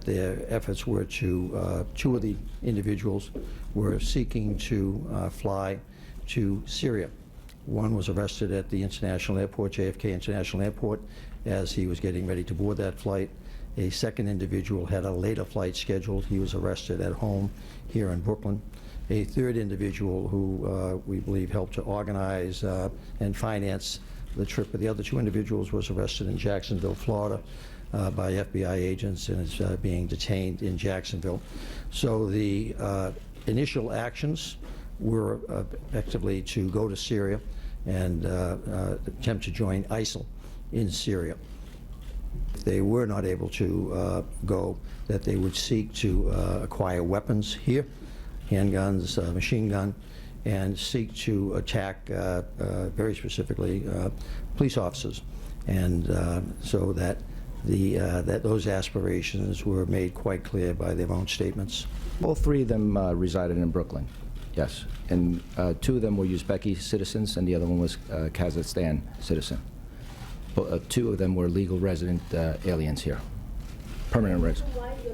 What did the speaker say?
their efforts were to, two of the individuals were seeking to fly to Syria. One was arrested at the international airport, JFK International Airport, as he was getting ready to board that flight. A second individual had a later flight scheduled. He was arrested at home here in Brooklyn. A third individual who we believe helped to organize and finance the trip of the other two individuals was arrested in Jacksonville, Florida, by FBI agents and is being detained in Jacksonville. So the initial actions were effectively to go to Syria and attempt to join ISIL in Syria. If they were not able to go, that they would seek to acquire weapons here, handguns, machine gun, and seek to attack very specifically police officers, and so that that those aspirations were made quite clear by their own statements. All three of them resided in Brooklyn, yes. And two of them were Uzbeki citizens, and the other one was Kazakhstan citizen. Two of them were legal resident aliens here, permanent residents. Why your